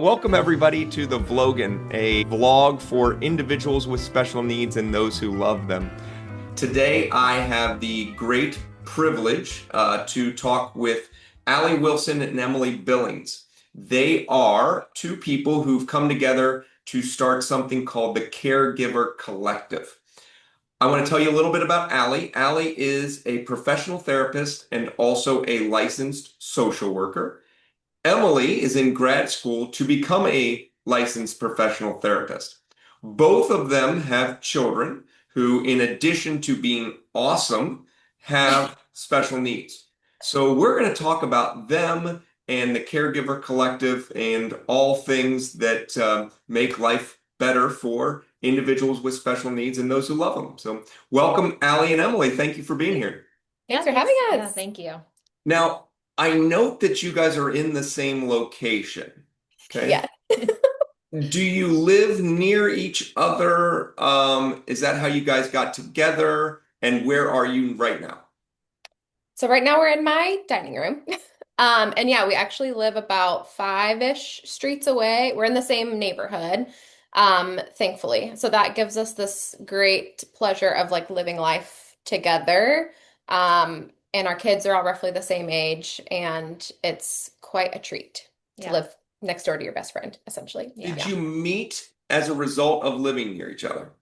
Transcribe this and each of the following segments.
Welcome everybody to the VLOGAN, a vlog for individuals with special needs and those who love them. Today I have the great privilege to talk with Allie Wilson and Emily Billings. They are two people who've come together to start something called the Caregiver Collective. I want to tell you a little bit about Allie. Allie is a professional therapist and also a licensed social worker. Emily is in grad school to become a licensed professional therapist. Both of them have children who, in addition to being awesome, have special needs. So we're going to talk about them and the Caregiver Collective and all things that make life better for individuals with special needs and those who love them. So welcome, Allie and Emily. Thank you for being here. Thanks for having us. Yeah, thank you. Now, I note that you guys are in the same location. Okay. Yeah. Do you live near each other? Is that how you guys got together? And where are you right now? So right now we're in my dining room. And yeah, we actually live about 5-ish streets away. We're in the same neighborhood, thankfully. So that gives us this great pleasure of like living life together. And our kids are all roughly the same age, and it's quite a treat to Yeah. live next door to your best friend, essentially. Did you meet as a result of living near each other?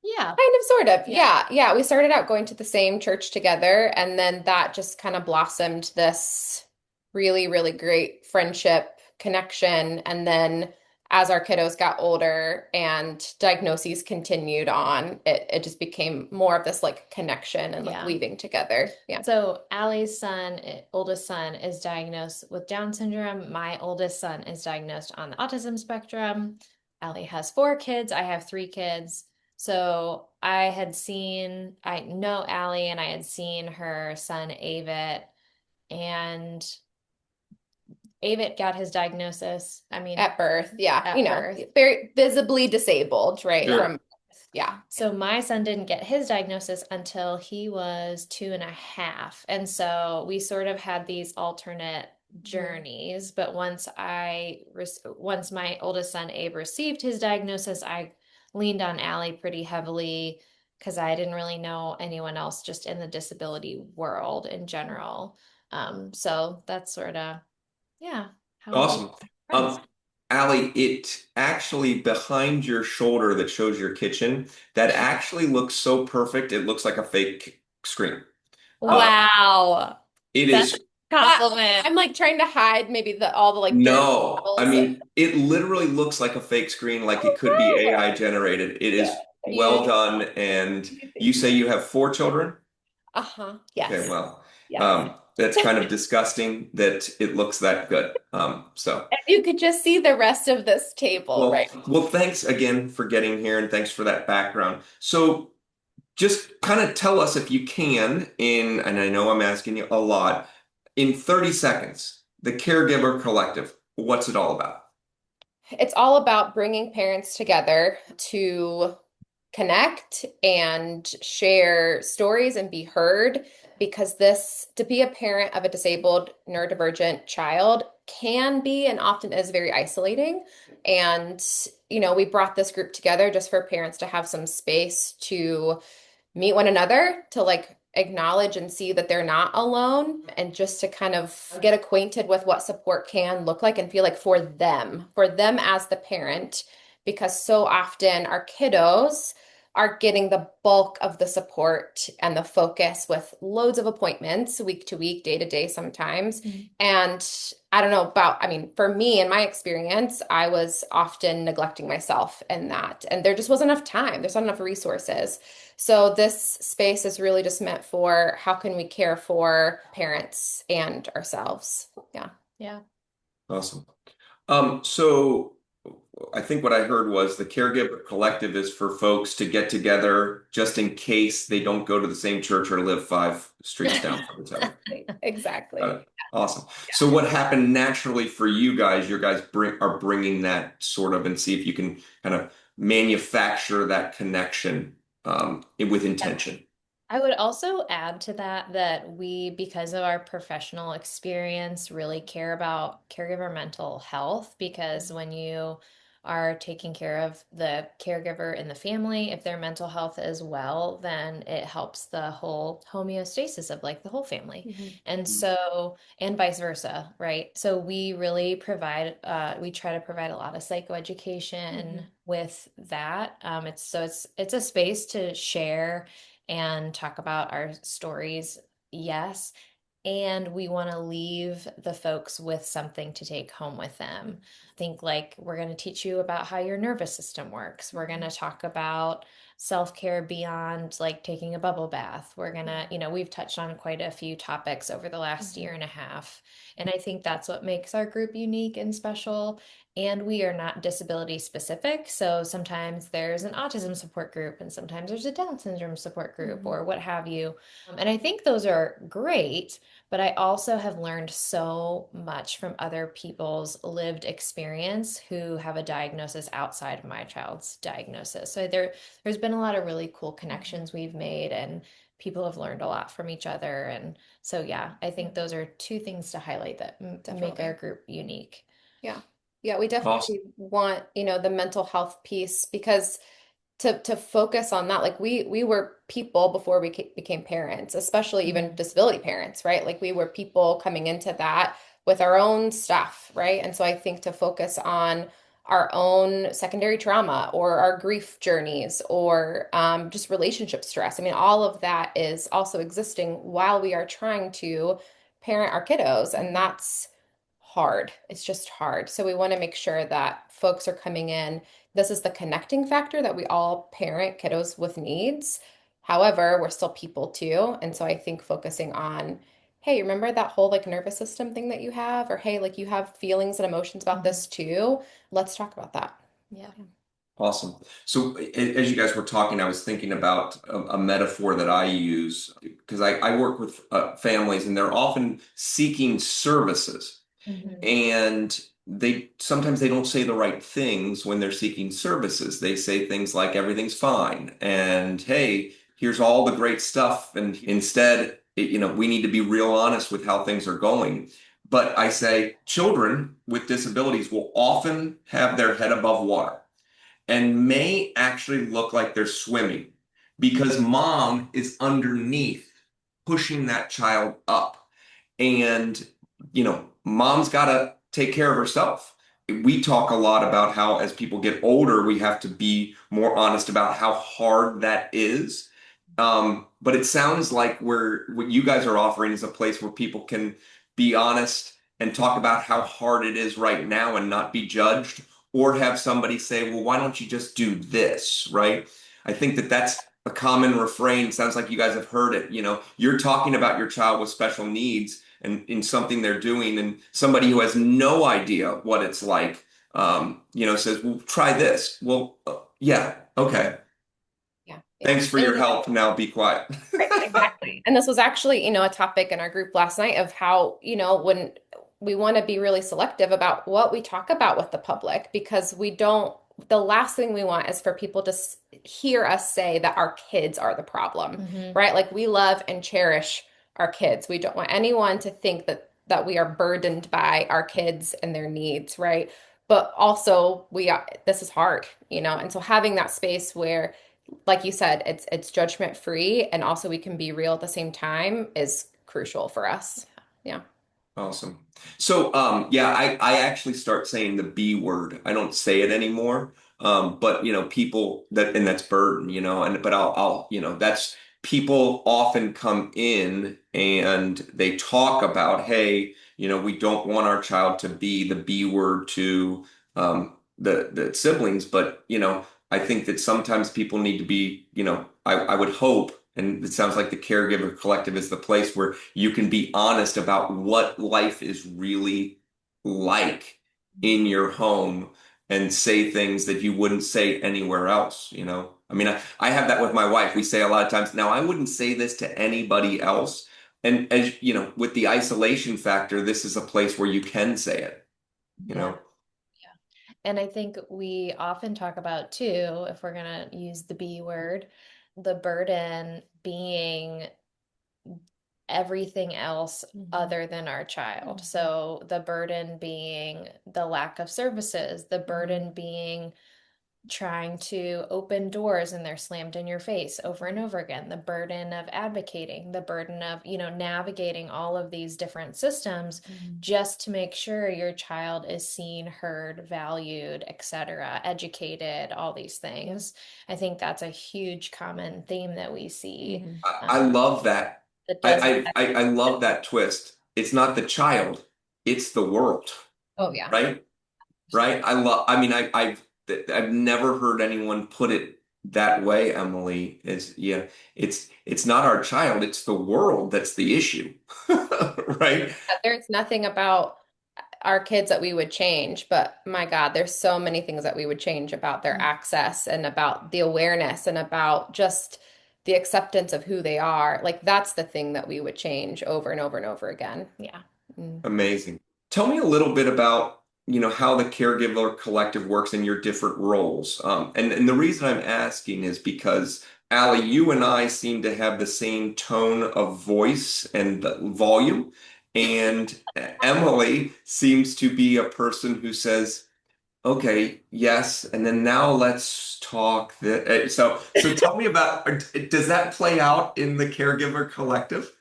Yeah. Kind of, sort of. Yeah. Yeah. We started out going to the same church together, and then that just kind of blossomed this really, really great friendship connection. And then as our kiddos got older and diagnoses continued on, it just became more of this like connection and like Yeah. weaving together. Yeah. So Allie's oldest son, is diagnosed with Down syndrome. My oldest son is diagnosed on the autism spectrum. Allie has 4 kids. I have 3 kids. So I know Allie, and I had seen her son Avit, and Avit got his diagnosis. At birth. Yeah. At You know, birth. very visibly disabled, right? Sure. From, yeah. So my son didn't get his diagnosis until he was 2.5. And so we sort of had these alternate journeys. But once my oldest son, Abe, received his diagnosis, I leaned on Allie pretty heavily because I didn't really know anyone else just in the disability world in general. So that's sort of, yeah. how we Awesome. became friends. Allie, it actually behind your shoulder that shows your kitchen, that actually looks so perfect. It looks like a fake screen. Wow. It That's is compliment. I'm like trying to hide maybe all the like dirt No, bubbles I mean, it literally looks like a fake screen, like it could be AI generated. It is well done. And you say you have 4 children? Uh-huh. Yes. Okay, well, Yes. that's kind of disgusting that it looks that good. So, And you could just see the rest of this table, well, right? well, thanks again for getting here and thanks for that background. So, just kind of tell us if you can, and I know I'm asking you a lot, in 30 seconds, the Caregiver Collective, what's it all about? It's all about bringing parents together to connect and share stories and be heard, because to be a parent of a disabled neurodivergent child can be and often is very isolating. And, we brought this group together just for parents to have some space to meet one another, to like acknowledge and see that they're not alone, and just to kind of get acquainted with what support can look like and feel like for them as the parent, because so often our kiddos are getting the bulk of the support and the focus with loads of appointments week to week, day to day sometimes. And I don't know I mean, for me, in my experience, I was often neglecting myself in that. And there just wasn't enough time. There's not enough resources. So this space is really just meant for how can we care for parents and ourselves. Yeah. Yeah. Awesome. So I think what I heard was the Caregiver Collective is for folks to get together just in case they don't go to the same church or live 5 streets down from each other. Exactly. Awesome. So what happened naturally for you guys are bringing that sort of, and see if you can kind of manufacture that connection with intention. I would also add to that that we, because of our professional experience, really care about caregiver mental health because when you are taking care of the caregiver in the family, if their mental health is well, then it helps the whole homeostasis of like the whole family. Mhm. And so, and vice versa, right? So we really provide, we try to provide a lot of psychoeducation with that. It's a space to share and talk about our stories, yes. And we want to leave the folks with something to take home with them. Think like we're going to teach you about how your nervous system works. We're going to talk about self-care beyond like taking a bubble bath. We're going to, we've touched on quite a few topics over the last year and a half. And I think that's what makes our group unique and special. And we are not disability specific. So sometimes there's an autism support group, and sometimes there's a Down syndrome support group, or what have you. And I think those are great. But I also have learned so much from other people's lived experience who have a diagnosis outside of my child's diagnosis. So there's been a lot of really cool connections we've made, and people have learned a lot from each other. And so, yeah, I think those are two things to highlight that make our group unique. Yeah. Yeah, we Awesome. definitely want, the mental health piece because to focus on that, like we were people before we became parents, especially even disability parents, right? Like we were people coming into that with our own stuff, right? And so I think to focus on our own secondary trauma or our grief journeys or just relationship stress. I mean, all of that is also existing while we are trying to parent our kiddos, and that's hard. It's just hard. So we want to make sure that folks are coming in. This is the connecting factor that we all parent kiddos with needs. However, we're still people too. And so I think focusing on, hey, remember that whole like nervous system thing that you have? Or hey, like you have feelings and emotions about this too. Let's talk about that. Yeah. Awesome. So as you guys were talking, I was thinking about a metaphor that I use because I work with families and they're often seeking services. And they sometimes they don't say the right things when they're seeking services. They say things like everything's fine and hey, here's all the great stuff. And instead, we need to be real honest with how things are going. But I say children with disabilities will often have their head above water and may actually look like they're swimming because mom is underneath pushing that child up. And, mom's got to take care of herself. We talk a lot about how, as people get older, we have to be more honest about how hard that is. But it sounds like what you guys are offering is a place where people can be honest and talk about how hard it is right now and not be judged, or have somebody say, well, why don't you just do this, right? I think that that's a common refrain. Sounds like you guys have heard it. You're talking about your child with special needs and in something they're doing, and somebody who has no idea what it's like, says, well, try this. Well, yeah, okay. Yeah. Yeah. Thanks for your help. Now be quiet. Right, exactly. And this was actually, a topic in our group last night of how, when we want to be really selective about what we talk about with the public because the last thing we want is for people to hear us say that our kids are the problem, right? Like we love and cherish our kids. We don't want anyone to think that we are burdened by our kids and their needs, right? But also this is hard, and so having that space where like you said, it's judgment free and also we can be real at the same time is crucial for us. Yeah. Awesome. So, yeah, I actually start saying the B word. I don't say it anymore. But people and that's burden, but that's people often come in and they talk about, hey, we don't want our child to be the B word to the siblings, but I think that sometimes people need to be, I would hope, and it sounds like the Caregiver Collective is the place where you can be honest about what life is really like in your home and say things that you wouldn't say anywhere else, I mean, I have that with my wife. We say a lot of times, now I wouldn't say this to anybody else. And as with the isolation factor, this is a place where you can say it, you Yeah. know? And I think we often talk about too, if we're going to use the B word, the burden being everything else other than our child. So the burden being the lack of services, the burden being trying to open doors and they're slammed in your face over and over again, the burden of advocating, the burden of, navigating all of these different systems just to make sure your child is seen, heard, valued, etc., educated, all these things. I think that's a huge common theme that we see. I love that. That doesn't. I love that twist. It's not the child, it's the world, Oh, yeah. right? Right? I mean, I've never heard anyone put it that way, Emily. Yeah, it's not our child, it's the world that's the issue. Right? There's nothing about our kids that we would change, but my God, there's so many things that we would change about their access and about the awareness and about just the acceptance of who they are. Like that's the thing that we would change over and over and over again. Yeah. Amazing. Tell me a little bit about, how the Caregiver Collective works in your different roles. And the reason I'm asking is because, Allie, you and I seem to have the same tone of voice and volume. And Emily seems to be a person who says, okay, yes, and then now let's talk. So tell me about, does that play out in the Caregiver Collective?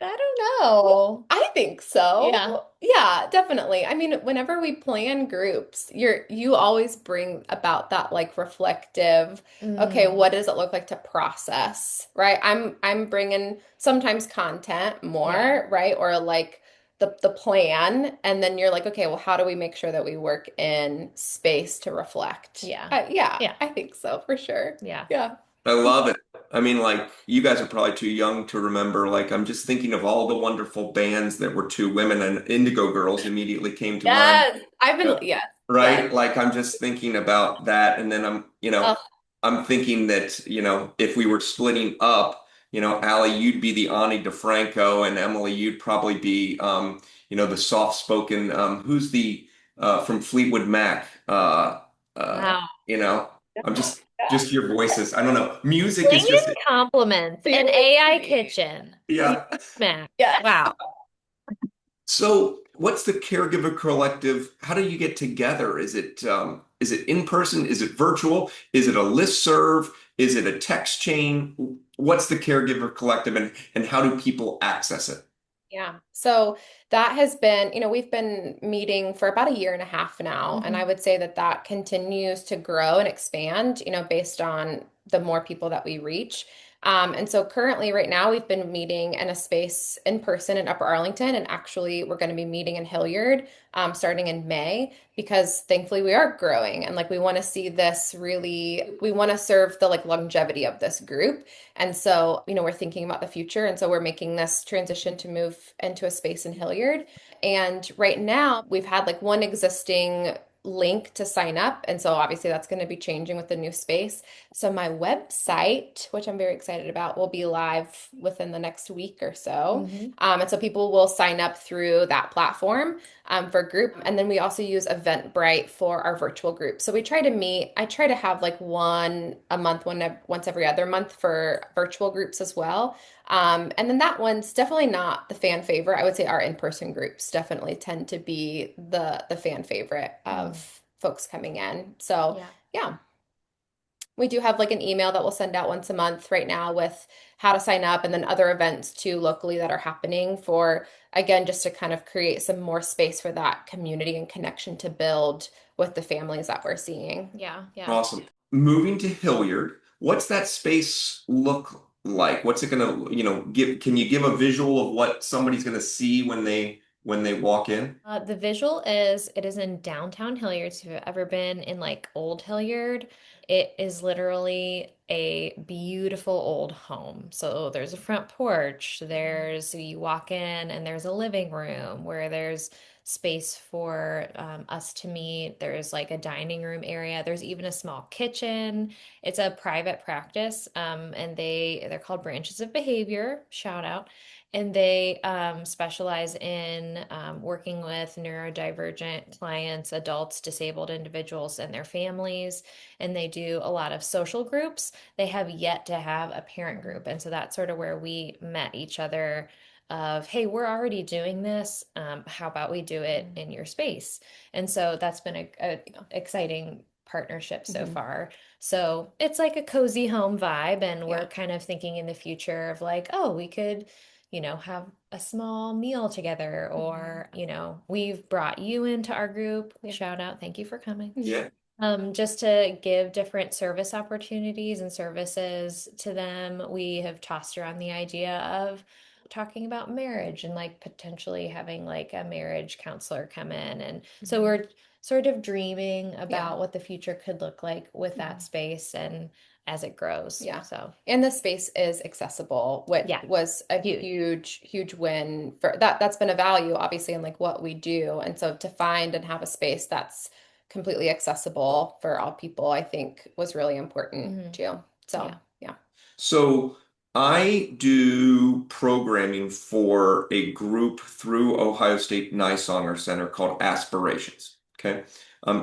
I don't know. I think so. Yeah. Yeah, definitely. I mean, whenever we plan groups, you always bring about that like reflective, okay, what does it look like to process, right? I'm bringing sometimes content more, Yeah. right? Or like the plan, and then you're like, okay, well, how do we make sure that we work in space to reflect? Yeah. Yeah, Yeah. I think so for sure. Yeah. Yeah. I love it. I mean, like, you guys are probably too young to remember. Like, I'm just thinking of all the wonderful bands that were two women, and Indigo Girls immediately came to mind. Yes. I've been, yes, yes. Right? Like, I'm just thinking about that. And then Oh, I'm thinking that, if we were splitting up, Allie, you'd be the Ani DeFranco, and Emily, you'd probably be, the soft-spoken, who's the, from Fleetwood Mac, Wow. you know, I'm just your voices. I don't know. Music is Slinging just, compliments in AI kitchen. yeah. Mac. yes. Wow. So, what's the Caregiver Collective? How do you get together? Is it in person? Is it virtual? Is it a listserv? Is it a text chain? What's the Caregiver Collective, and how do people access it? Yeah. So that has been, we've been meeting for about a year and a half now. And I would say that that continues to grow and expand, based on the more people that we reach. And so currently, right now, we've been meeting in a space in person in Upper Arlington. And actually, we're going to be meeting in Hilliard starting in May because thankfully we are growing. And like we want to see this really, we want to serve the like longevity of this group. And so, we're thinking about the future. And so we're making this transition to move into a space in Hilliard. And right now, we've had like one existing link to sign up. And so obviously that's going to be changing with the new space. So my website, which I'm very excited about, will be live within the next week or so. And so people will sign up through that platform for group. And then we also use Eventbrite for our virtual group. So we try to meet, I try to have like one a month, once every other month for virtual groups as well. And then that one's definitely not the fan favorite. I would say our in-person groups definitely tend to be the fan favorite of folks coming in. So yeah. We do have like an email that we'll send out once a month right now with how to sign up and then other events too locally that are happening for, again, just to kind of create some more space for that community and connection to build with the families that we're seeing. Yeah. Yeah. Awesome. Moving to Hilliard, what's that space look like? What's it gonna, give? Can you give a visual of what somebody's gonna see when they walk in? The visual is it is in downtown Hilliard. So if you've ever been in like old Hilliard, it is literally a beautiful old home. So there's a front porch, you walk in and there's a living room where there's space for us to meet. There's like a dining room area. There's even a small kitchen. It's a private practice, and they're called Branches of Behavior. Shout out. And they specialize in working with neurodivergent clients, adults, disabled individuals, and their families. And they do a lot of social groups. They have yet to have a parent group. And so that's sort of where we met each other of, hey, we're already doing this. How about we do it in your space? And so that's been a exciting partnership so far. So it's like a cozy home vibe. And we're kind of thinking in the future of like, oh, we could have a small meal together, or, we've brought you into our group. Shout out, thank you for coming. Yeah. Just to give different service opportunities and services to them. We have tossed around the idea of talking about marriage and like potentially having like a marriage counselor come in. And so we're sort of dreaming about what the future could look like with that space and as it grows. Yeah. So, and the space is accessible, which was a huge win for that. That's been a value, obviously, in like what we do. And so to find and have a space that's completely accessible for all people, I think was really important too. So, yeah. So I do programming for a group through Ohio State Nice Honor Center called Aspirations. Okay.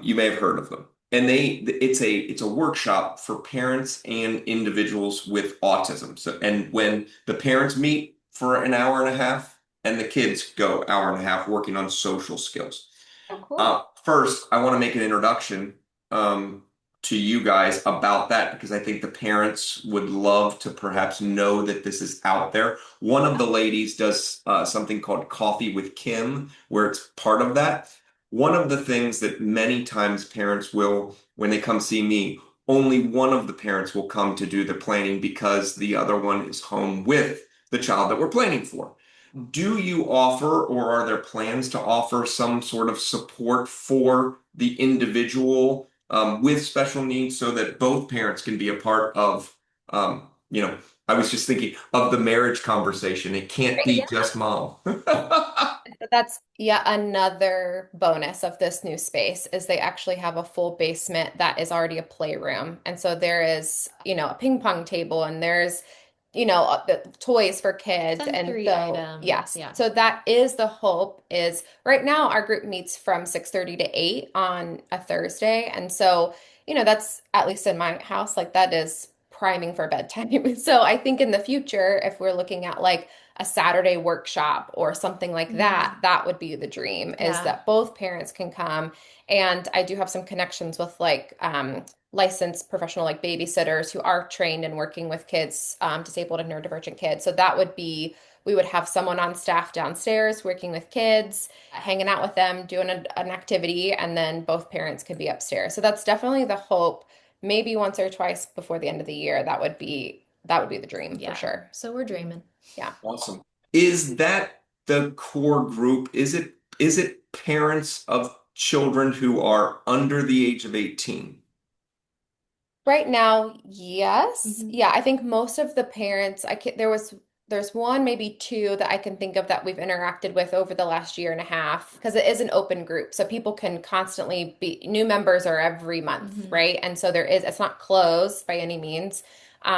You may have heard of them. And it's a workshop for parents and individuals with autism. So, and when the parents meet for an hour and a half and the kids go hour and a half working on social skills. Oh, cool. First, I want to make an introduction to you guys about that because I think the parents would love to perhaps know that this is out there. One of the ladies does something called Coffee with Kim, where it's part of that. One of the things that many times parents will, when they come see me, only one of the parents will come to do the planning because the other one is home with the child that we're planning for. Do you offer, or are there plans to offer some sort of support for the individual with special needs so that both parents can be a part of, I was just thinking of the marriage conversation. It can't be just mom. That's yet another bonus of this new space is they actually have a full basement that is already a playroom. And so there is, a ping pong table and there's, the toys for kids. Sensory So, items. yes. Yeah. So that is the hope is right now our group meets from 6:30 to 8 on a Thursday. And so, that's at least in my house, like that is priming for bedtime. So I think in the future, if we're looking at like a Saturday workshop or something like that, that would be the dream is that both parents can come. And I do have some connections with like licensed professional like babysitters who are trained in working with kids, disabled and neurodivergent kids. So that would be, we would have someone on staff downstairs working with kids, hanging out with them, doing an activity, and then both parents could be upstairs. So that's definitely the hope. Maybe once or twice before the end of the year, that would be the dream for sure. So we're dreaming. Yeah. Awesome. Is that the core group? Is it parents of children who are under the age of 18? Right now, yes. Yeah, I think most of the parents, there's one, maybe two that I can think of that we've interacted with over the last year and a half because it is an open group. So people can constantly be new members are every month, right? And so it's not closed by any means.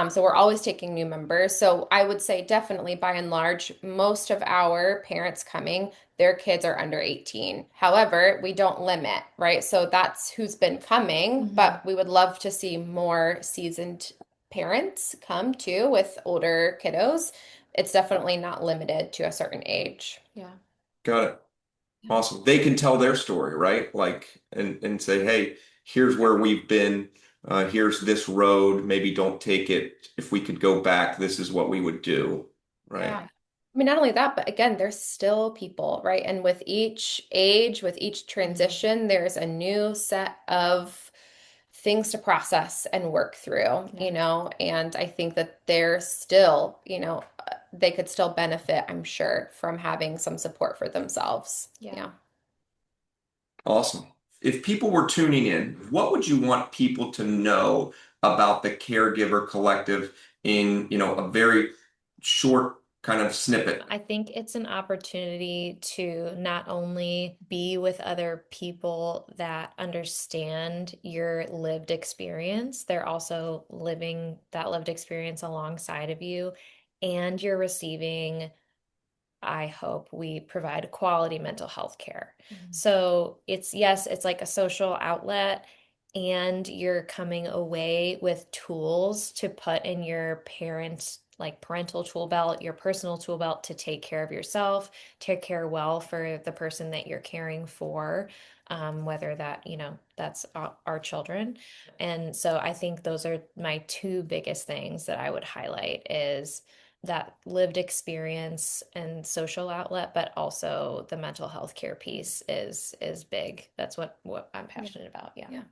So we're always taking new members. So I would say definitely by and large, most of our parents coming, their kids are under 18. However, we don't limit, right? So that's who's been coming, but we would love to see more seasoned parents come too with older kiddos. It's definitely not limited to a certain age. Yeah. Got it. Awesome. They can tell their story, right? Like, and say, hey, here's where we've been. Here's this road. Maybe don't take it. If we could go back, this is what we would do, right? Yeah. I mean, not only that, but again, there's still people, right? And with each age, with each transition, there's a new set of things to process and work through, and I think that they're still, they could still benefit, I'm sure, from having some support for themselves. Yeah. Awesome. If people were tuning in, what would you want people to know about the Caregiver Collective in, a very short kind of snippet? I think it's an opportunity to not only be with other people that understand your lived experience, they're also living that lived experience alongside of you, and you're receiving I hope we provide quality mental health care. So yes, it's like a social outlet, and you're coming away with tools to put in your parental tool belt, your personal tool belt to take care of yourself, take care well for the person that you're caring for, whether that, that's our children. And so I think those are my two biggest things that I would highlight is that lived experience and social outlet, but also the mental health care piece is big. That's what I'm passionate about. Yeah.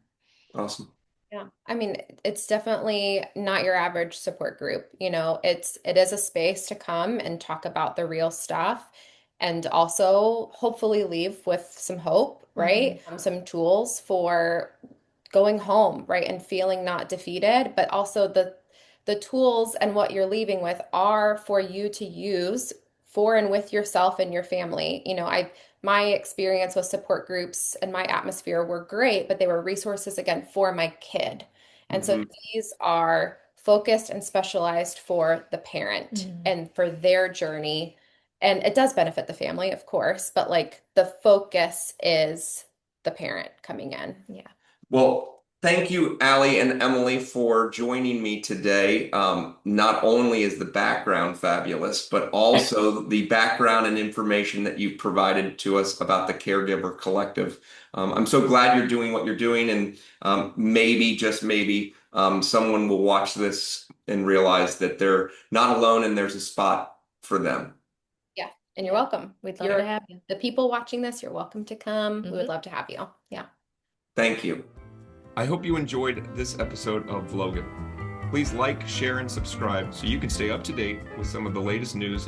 Awesome. Yeah. I mean, it's definitely not your average support group. It is a space to come and talk about the real stuff and also hopefully leave with some hope, right? Some tools for going home, right? And feeling not defeated, but also the tools and what you're leaving with are for you to use for and with yourself and your family. My experience with support groups and my atmosphere were great, but they were resources again for my kid. And so these are focused and specialized for the parent and for their journey. And it does benefit the family, of course, but like the focus is the parent coming in. Yeah. Well, thank you, Allie and Emily, for joining me today. Not only is the background fabulous, but also the background and information that you've provided to us about the Caregiver Collective. I'm so glad you're doing what you're doing, and maybe, just maybe, someone will watch this and realize that they're not alone and there's a spot for them. Yeah, and you're welcome. We'd love to have you. The people watching this, you're welcome to come. We would love to have you. Yeah. Thank you. I hope you enjoyed this episode of VLOGAN. Please like, share, and subscribe so you can stay up to date with some of the latest news